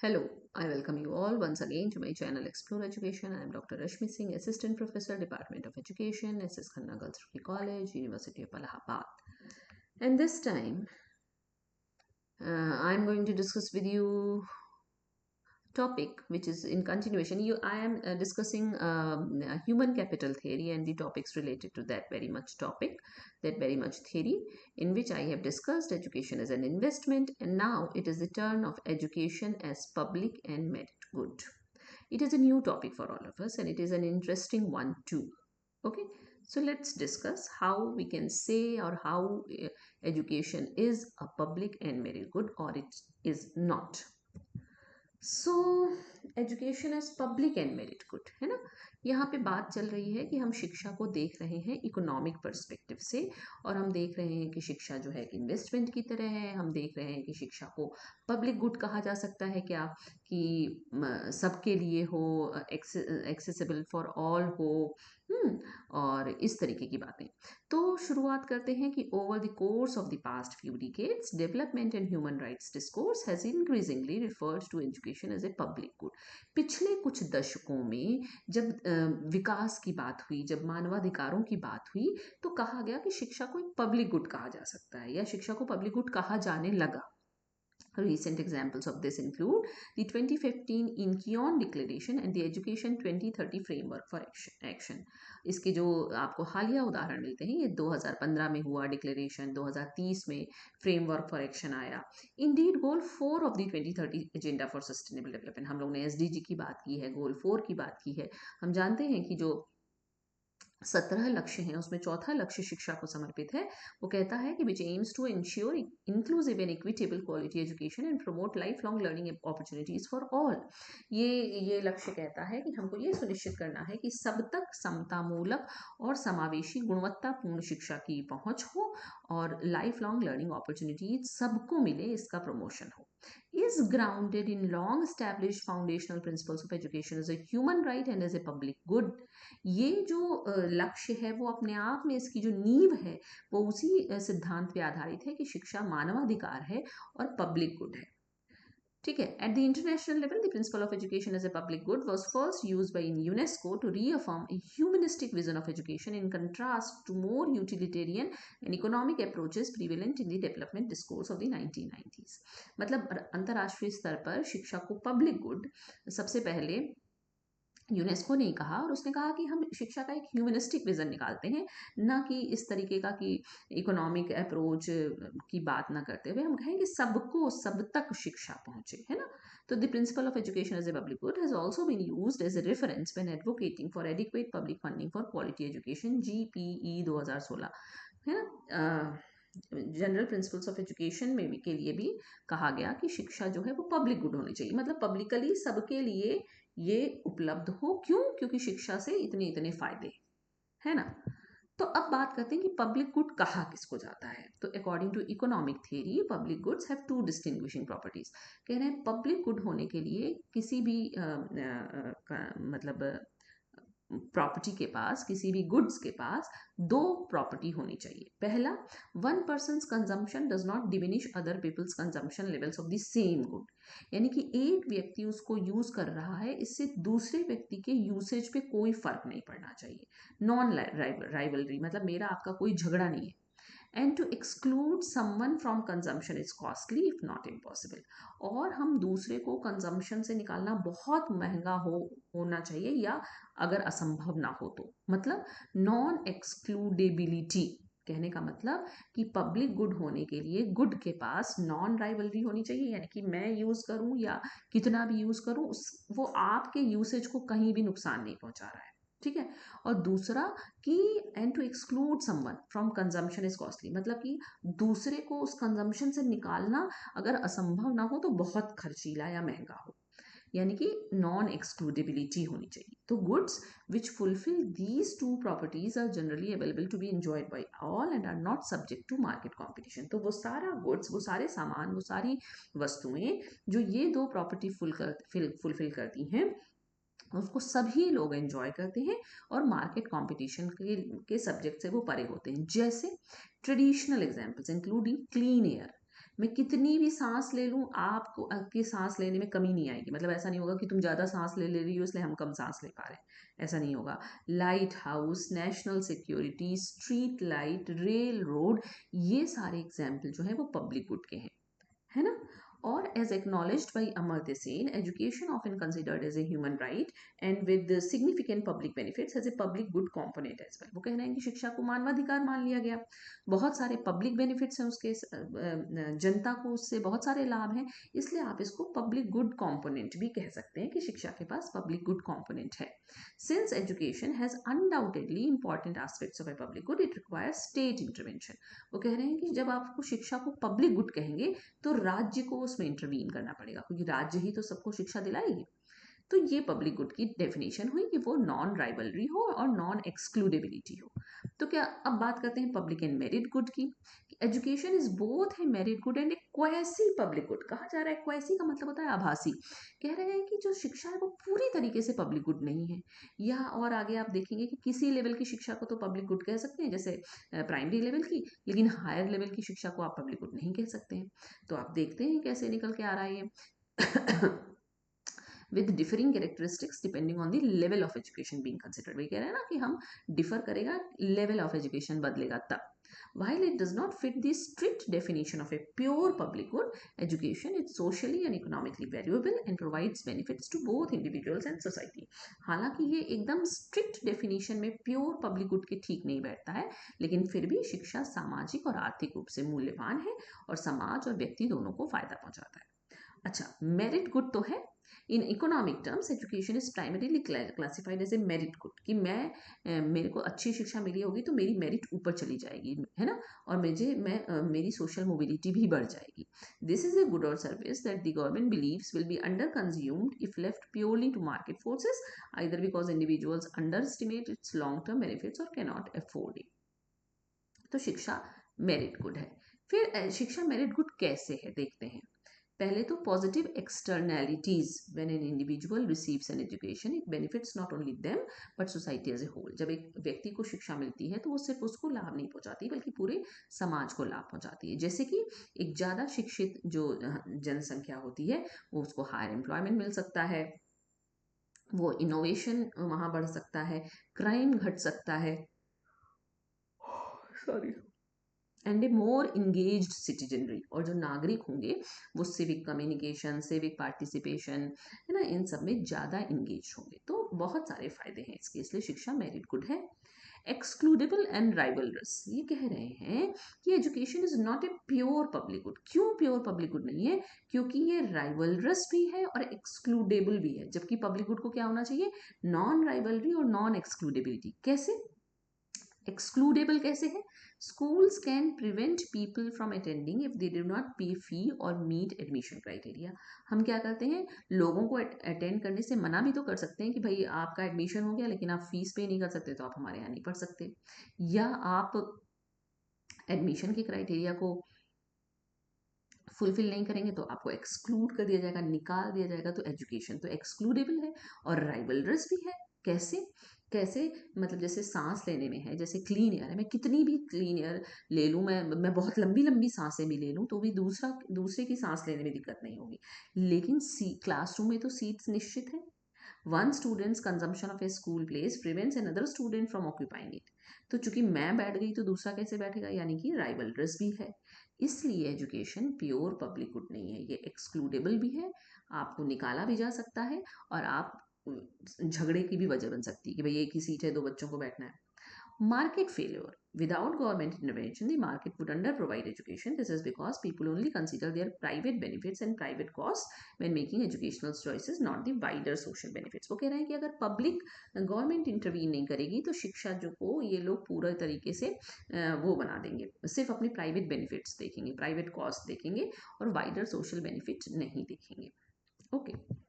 Hello, I welcome you all once again to my channel Explore Education. I am Dr. Rashmi Singh, Assistant Professor, Department of Education, SS Khanna Girls College, University of Allahabad. And this time, I'm going to discuss with you topic which is in continuation. I am discussing human capital theory and the topics related to that very much topic, that very much theory, in which I have discussed education as an investment, and now it is the turn of education as public and merit good. It is a new topic for all of us and it is an interesting one too. Okay, so let's discuss how we can say or how education is a public and merit good or it is not. So education as public and merit good है ना। यहाँ पे बात चल रही है कि हम शिक्षा को देख रहे हैं इकोनॉमिक पर्सपेक्टिव से, और हम देख रहे हैं कि शिक्षा जो है एक इन्वेस्टमेंट की तरह है। हम देख रहे हैं कि शिक्षा को पब्लिक गुड कहा जा सकता है क्या, कि सबके लिए हो, एक्सेसिबल फॉर ऑल हो, और इस तरीके की बातें। तो शुरुआत करते हैं कि over the course of the past few decades development and human rights discourse has increasingly referred to education as a public good. पिछले कुछ दशकों में जब विकास की बात हुई, जब मानवाधिकारों की बात हुई, तो कहा गया कि शिक्षा को एक पब्लिक गुड कहा जा सकता है या शिक्षा को पब्लिक गुड कहा जाने लगा। Recent examples of this include the 2015 Incheon Declaration and the Education 2030 Framework for Action. इसके जो आपको हालिया उदाहरण मिलते हैं, ये 2015 में हुआ डिक्लेरेशन, 2030 में फ्रेमवर्क फॉर एक्शन आया। Indeed goal 4 of the 2030 agenda for sustainable development, हम लोग ने SDG की बात की है, गोल 4 की बात की है। हम जानते हैं कि जो 17 लक्ष्य हैं उसमें चौथा लक्ष्य शिक्षा को समर्पित है। वो कहता है कि which aims to ensure inclusive and equitable quality education and promote life long learning opportunities for all. ये लक्ष्य कहता है कि हमको ये सुनिश्चित करना है कि सब तक समतामूलक और समावेशी गुणवत्तापूर्ण शिक्षा की पहुंच हो और लाइफ लॉन्ग लर्निंग अपॉर्चुनिटीज सबको मिले, इसका प्रमोशन हो। is grounded in long established foundational principles of education as a human right and as a public good। ये जो लक्ष्य है वो अपने आप में, इसकी जो नींव है वो उसी सिद्धांत पे आधारित है कि शिक्षा मानवाधिकार है और पब्लिक गुड है। ठीक है। At the international level the principle of education as a public good was first used by UNESCO to reaffirm a humanistic vision of education in contrast to more utilitarian and economic approaches prevalent in the development discourse of the 1990s। मतलब अंतर्राष्ट्रीय स्तर पर शिक्षा को public good सबसे पहले UNESCO ने कहा, और उसने कहा कि हम शिक्षा का एक ह्यूमनिस्टिक विजन निकालते हैं, ना कि इस तरीके का कि इकोनॉमिक अप्रोच की बात ना करते हुए हम कहें कि सबको सब तक शिक्षा पहुंचे, है ना। तो the principle of education as a public good has also been used as a reference when advocating for adequate public funding for quality education, GPE 2016, है ना। जनरल प्रिंसिपल्स ऑफ एजुकेशन में भी के लिए भी कहा गया कि शिक्षा जो है वो पब्लिक गुड होनी चाहिए, मतलब पब्लिकली सबके लिए ये उपलब्ध हो। क्यों? क्योंकि शिक्षा से इतने इतने फायदे, है ना। तो अब बात करते हैं कि पब्लिक गुड कहा किसको जाता है। तो according to economic theory public goods have two distinguishing properties. कह रहे हैं पब्लिक गुड होने के लिए किसी भी मतलब प्रॉपर्टी के पास, किसी भी गुड्स के पास दो प्रॉपर्टी होनी चाहिए। पहला, one person consumption does not diminish other people's consumption levels of the same good. यानी कि एक व्यक्ति उसको यूज कर रहा है, इससे दूसरे व्यक्ति के यूसेज पे कोई फर्क नहीं पड़ना चाहिए। नॉन राइवलरी, मतलब मेरा आपका कोई झगड़ा नहीं है। And to exclude someone from consumption is costly if not impossible. और हम दूसरे को कंजम्पशन से निकालना बहुत महंगा होना चाहिए, या अगर असंभव ना हो तो, मतलब नॉन एक्सक्लूडेबिलिटी। कहने का मतलब कि पब्लिक गुड होने के लिए गुड के पास नॉन राइवलरी होनी चाहिए, यानी कि मैं यूज करूं या कितना भी यूज करूं, वो आपके यूसेज को कहीं भी नुकसान नहीं पहुंचा रहा है। ठीक है। और दूसरा कि and to exclude someone from consumption is costly, मतलब कि दूसरे को उस कंजम्पशन से निकालना अगर असंभव ना हो तो बहुत खर्चीला या महंगा हो, यानी कि नॉन एक्सक्लूडेबिलिटी होनी चाहिए। तो goods which fulfil these two properties are generally available to be enjoyed by all and are not subject to market competition. तो वो सारा गुड्स, वो सारे सामान, वो सारी वस्तुएं जो ये दो प्रॉपर्टी फुलफिल करती हैं, उसको सभी लोग एंजॉय करते हैं और मार्केट कंपटीशन के सब्जेक्ट से वो परे होते हैं। जैसे traditional examples including clean air, मैं कितनी भी सांस ले लूँ, आपको आपकी सांस लेने में कमी नहीं आएगी। मतलब ऐसा नहीं होगा कि तुम ज़्यादा सांस ले रही हो इसलिए हम कम सांस ले पा रहे हैं, ऐसा नहीं होगा। Light house, national security, street light, rail road, ये सारे एग्जाम्पल जो है वो पब्लिक गुड के हैं, है ना। और as acknowledged by Amartya Sen, education often considered as a human right and with significant public benefits as a public good component as well. वो कह रहे हैं कि शिक्षा को मानवाधिकार मान लिया गया, बहुत सारे पब्लिक बेनिफिट्स हैं उसके, जनता को उससे बहुत सारे लाभ हैं, इसलिए आप इसको पब्लिक गुड कॉम्पोनेंट भी कह सकते हैं कि शिक्षा के पास पब्लिक गुड कॉम्पोनेंट है। Since education has undoubtedly important aspects of A public good, it requires state intervention. वो कह रहे हैं कि जब आपको शिक्षा को पब्लिक गुड कहेंगे तो राज्य को उसमें इंटरवीन करना पड़ेगा, क्योंकि राज्य ही तो सबको शिक्षा दिलाएगी। तो ये पब्लिक गुड की डेफिनेशन हुई कि वो नॉन राइवलरी हो और नॉन एक्सक्लूडेबिलिटी हो। तो क्या अब बात करते हैं पब्लिक एंड मेरिट गुड की। एजुकेशन इज बोथ है merit good and A quasi public good. कहा जा रहा है क्वैसी का मतलब होता है आभासी। कह रहे हैं कि जो शिक्षा है वो पूरी तरीके से पब्लिक गुड नहीं है। या और आगे आप देखेंगे कि किसी लेवल की शिक्षा को तो पब्लिक गुड कह सकते हैं, जैसे प्राइमरी लेवल की, लेकिन हायर लेवल की शिक्षा को आप पब्लिक गुड नहीं कह सकते हैं। तो आप देखते हैं कैसे निकल के आ रहा है ये with differing characteristics depending on the level of education being considered। वही कह रहे हैं ना कि हम डिफर करेगा, लेवल ऑफ एजुकेशन बदलेगा तब। While it does not fit the strict definition of a pure public good, education is socially and economically valuable and provides benefits to both individuals and society। हालांकि ये एकदम strict definition में pure public good के ठीक नहीं बैठता है, लेकिन फिर भी शिक्षा सामाजिक और आर्थिक रूप से मूल्यवान है और समाज और व्यक्ति दोनों को फायदा पहुंचाता है। अच्छा, मेरिट गुड तो है। In economic terms education is primarily classified as a merit good, कि मेरे को अच्छी शिक्षा मिली होगी तो मेरी मेरिट ऊपर चली जाएगी, है ना, और मेरी सोशल मोबिलिटी भी बढ़ जाएगी। This is a good or service that the government believes will be under consumed if left purely to market forces, either because individuals underestimate its long term benefits or cannot afford it. तो शिक्षा merit good है। फिर शिक्षा merit good कैसे है देखते हैं। पहले तो positive externalities, when an individual receives an education it benefits not only them but society as a whole. जब एक व्यक्ति को शिक्षा मिलती है तो वो सिर्फ उसको लाभ नहीं पहुंचाती बल्कि पूरे समाज को लाभ पहुंचाती है। जैसे कि एक ज़्यादा शिक्षित जो जनसंख्या होती है वो उसको हायर एम्प्लॉयमेंट मिल सकता है, वो इनोवेशन वहाँ बढ़ सकता है, क्राइम घट सकता है, sorry, and A more engaged citizenry. और जो नागरिक होंगे वो सिविक कम्युनिकेशन, सिविक पार्टिसिपेशन, है ना, इन सब में ज़्यादा इंगेज होंगे। तो बहुत सारे फायदे हैं इसके, इसलिए शिक्षा मेरिट गुड है। एक्सक्लूडेबल एंड राइवलरस, ये कह रहे हैं कि education is not a pure public good. क्यों प्योर पब्लिक गुड नहीं है? क्योंकि ये राइवलरस भी है और एक्सक्लूडेबल भी है, जबकि पब्लिक गुड को क्या होना चाहिए? नॉन राइवलरी और नॉन एक्सक्लूडेबिलिटी। कैसे एक्सक्लूडेबल कैसे है? schools can prevent people from attending if they do not pay fee or meet admission criteria। हम क्या करते हैं, लोगों को अटेंड करने से मना भी तो कर सकते हैं कि भाई आपका एडमिशन हो गया लेकिन आप फीस पे नहीं कर सकते तो आप हमारे यहाँ नहीं पढ़ सकते, या आप एडमिशन के क्राइटेरिया को फुलफिल नहीं करेंगे तो आपको एक्सक्लूड कर दिया जाएगा, निकाल दिया जाएगा। तो एजुकेशन तो एक्सक्लूडेबल है और राइवलरस भी है। कैसे? कैसे मतलब जैसे सांस लेने में है, जैसे क्लीन एयर है, मैं कितनी भी क्लीन एयर ले लूँ, मैं बहुत लंबी लंबी सांसें भी ले लूँ तो भी दूसरे की सांस लेने में दिक्कत नहीं होगी। लेकिन क्लासरूम में तो सीट्स निश्चित है। One students consumption of A school place prevents another student from occupying it. तो चूंकि मैं बैठ गई तो दूसरा कैसे बैठेगा, यानी कि राइवलरस भी है। इसलिए एजुकेशन प्योर पब्लिक गुड नहीं है, ये एक्सक्लूडेबल भी है, आपको निकाला भी जा सकता है और आप झगड़े की भी वजह बन सकती है कि भाई एक ही सीट है, दो बच्चों को बैठना है। Market failure. Without government intervention, the market would under-provide education. This is because people only consider their private benefits and private costs when making educational choices, not the wider social benefits। वो कह रहे हैं कि अगर public government intervene नहीं करेगी तो शिक्षा जो को ये लोग पूरा तरीके से वो बना देंगे, सिर्फ अपनी प्राइवेट बेनिफिट्स देखेंगे, प्राइवेट कॉस्ट देखेंगे और वाइडर सोशल बेनिफिट नहीं देखेंगे। ओके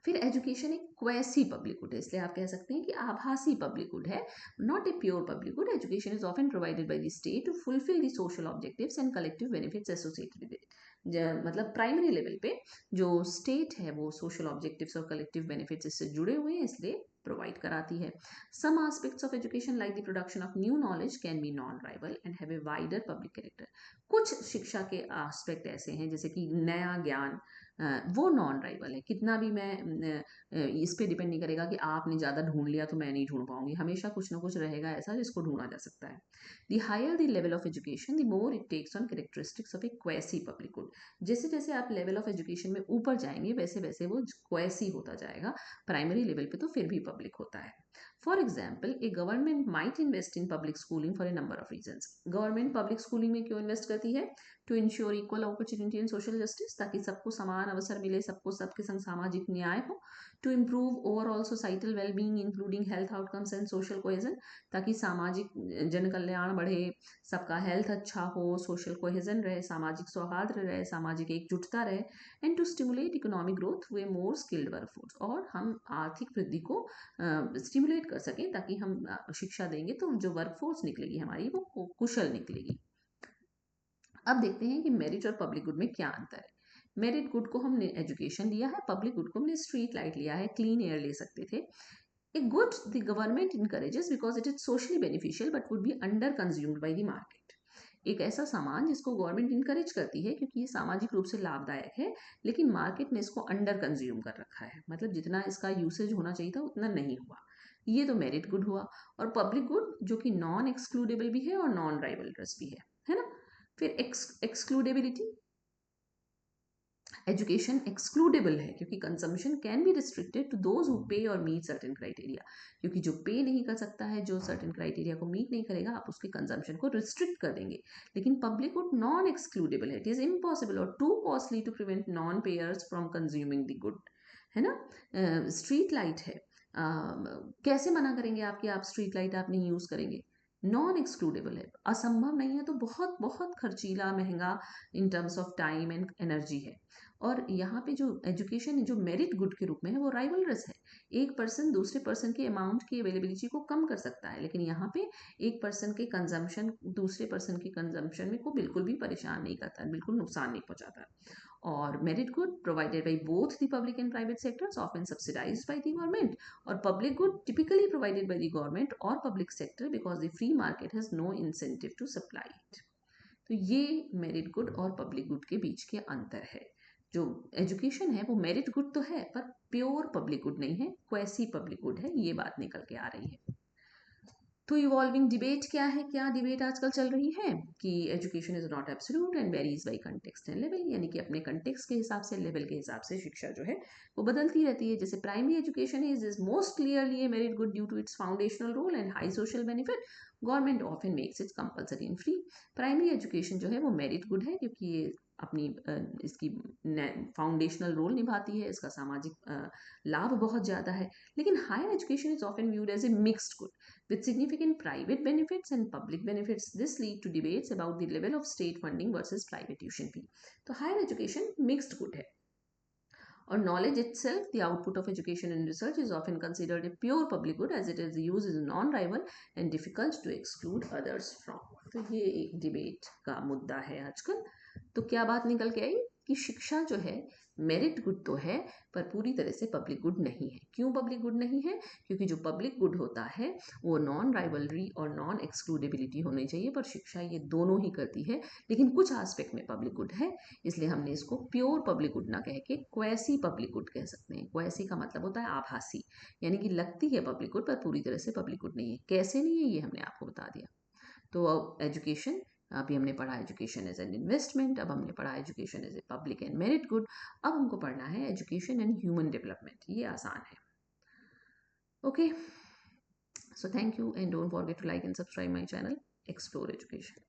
फिर एजुकेशन एक क्वैसी पब्लिक गुड है, इसलिए आप कह सकते हैं कि आभासी पब्लिक गुड है, not a pure public good. Education is often provided by the state to fulfil the social objectives and collective benefits associated with it. मतलब प्राइमरी लेवल पे जो स्टेट है वो सोशल ऑब्जेक्टिव्स और कलेक्टिव बेनिफिट्स इससे जुड़े हुए हैं, इसलिए प्रोवाइड कराती है. Some aspects of education like the production of new knowledge can be non rival and have a wider public character. कुछ शिक्षा के एस्पेक्ट ऐसे हैं जैसे कि नया ज्ञान, वो नॉन राइवल है. कितना भी मैं इस पे डिपेंड नहीं करेगा कि आपने ज़्यादा ढूंढ लिया तो मैं नहीं ढूंढ पाऊंगी. हमेशा कुछ ना कुछ रहेगा ऐसा जिसको ढूंढा जा सकता है. The higher the level of education the more it takes on characteristics of a quasi public good. जैसे जैसे आप लेवल ऑफ एजुकेशन में ऊपर जाएंगे वैसे वैसे वो क्वेसी होता जाएगा. प्राइमरी लेवल पे तो फिर भी पब्लिक होता है. For example, a government might invest in public schooling for a number of reasons. Government public schooling में क्यों invest करती है? To ensure equal opportunity and social justice, ताकि सबको समान अवसर मिले, सबको सबके संग सामाजिक न्याय हो. To improve overall societal well-being, including health outcomes and social cohesion, ताकि सामाजिक जन कल्याण बढ़े, सबका हेल्थ अच्छा हो, सोशल कोहेजन रहे, सामाजिक सौहार्द रहे, सामाजिक एकजुटता रहे. And to stimulate economic growth via more skilled workforce. और हम आर्थिक वृद्धि को स्टिमुलेट कर सकें ताकि हम शिक्षा देंगे तो जो वर्कफोर्स निकलेगी हमारी वो कुशल निकलेगी. अब देखते हैं कि मेरिट और पब्लिक गुड में क्या अंतर है. मेरिट गुड को हमने एजुकेशन लिया है, पब्लिक गुड को हमने स्ट्रीट लाइट लिया है, क्लीन एयर ले सकते थे. A good the government encourages because it is socially beneficial but would be under consumed by the market. एक ऐसा सामान जिसको गवर्नमेंट इंकरेज करती है क्योंकि ये सामाजिक रूप से लाभदायक है, लेकिन मार्केट ने इसको अंडर कंज्यूम कर रखा है. मतलब जितना इसका यूसेज होना चाहिए था उतना नहीं हुआ. ये तो मेरिट गुड हुआ. और पब्लिक गुड जो कि नॉन एक्सक्लूडेबल भी है और नॉन राइवलरस भी है ना. फिर एक्सक्लूडेबिलिटी, एजुकेशन एक्सक्लूडेबल है क्योंकि consumption can be restricted to those who pay or meet certain criteria. क्योंकि जो पे नहीं कर सकता है, जो सर्टेन क्राइटेरिया को मीट नहीं करेगा, आप उसके कंजम्पशन को रिस्ट्रिक्ट कर देंगे. लेकिन पब्लिक गुड नॉन एक्सक्लूडेबल है. It is impossible or too costly to prevent non payers from consuming the good, है ना. स्ट्रीट लाइट है, कैसे मना करेंगे आपकी आप स्ट्रीट लाइट आप नहीं यूज करेंगे. नॉन एक्सक्लूडेबल है, असंभव नहीं है तो बहुत बहुत खर्चीला महंगा in terms of time and energy है. और यहाँ पे जो एजुकेशन जो मेरिट गुड के रूप में है वो राइवलरस है. एक पर्सन दूसरे पर्सन के अमाउंट की अवेलेबिलिटी को कम कर सकता है, लेकिन यहाँ पे एक पर्सन के कंजम्पशन दूसरे पर्सन के कंजम्पशन में को बिल्कुल भी परेशान नहीं करता, बिल्कुल नुकसान नहीं पहुंचाता. और merit good provided by both the public and private sectors often subsidized by the government. और public good typically provided by the government और public sector because the free market has no incentive to supply it. तो ये merit good और public good के बीच के अंतर है. जो एजुकेशन है वो मेरिट गुड तो है पर प्योर पब्लिक गुड नहीं है, क्वेसी पब्लिक गुड है. ये बात निकल के आ रही है. तो इवॉल्विंग डिबेट क्या है, क्या डिबेट आजकल चल रही है कि education is not absolute and varies by context and level. यानी कि अपने कंटेक्स्ट के हिसाब से, लेवल के हिसाब से शिक्षा जो है वो बदलती रहती है. जैसे primary education is most clearly a merit good due to its foundational role and high social benefit. Government often makes its compulsory and free. Primary education जो है वो मेरिट गुड है क्योंकि ये अपनी इसकी फाउंडेशनल रोल निभाती है, इसका सामाजिक लाभ बहुत ज़्यादा है. लेकिन higher education is often viewed as a mixed good with significant private benefits and public benefits. This lead to debates about the level of state funding versus private tuition fee. तो higher education mixed good है. और knowledge itself, the output of education and research, is often considered a pure public good as it is use is non-rival and difficult to exclude others from. तो ये एक debate का मुद्दा है आजकल. तो क्या बात निकल के आई कि शिक्षा जो है मेरिट गुड तो है पर पूरी तरह से पब्लिक गुड नहीं है. क्यों पब्लिक गुड नहीं है? क्योंकि जो पब्लिक गुड होता है वो नॉन राइवलरी और नॉन एक्सक्लूडेबिलिटी होनी चाहिए, पर शिक्षा ये दोनों ही करती है. लेकिन कुछ एस्पेक्ट में पब्लिक गुड है, इसलिए हमने इसको प्योर पब्लिक गुड ना कह के क्वेसी पब्लिक गुड कह सकते हैं. क्वेसी का मतलब होता है आभासी, यानी कि लगती है पब्लिक गुड पर पूरी तरह से पब्लिक गुड नहीं है. कैसे नहीं है ये हमने आपको बता दिया. तो एजुकेशन, अभी हमने पढ़ा एजुकेशन एज एन इन्वेस्टमेंट, अब हमने पढ़ा education as a public and merit good. अब हमको पढ़ना है एजुकेशन एंड ह्यूमन डेवलपमेंट. ये आसान है. Okay, so thank you and don't forget to like and subscribe my channel Explore Education.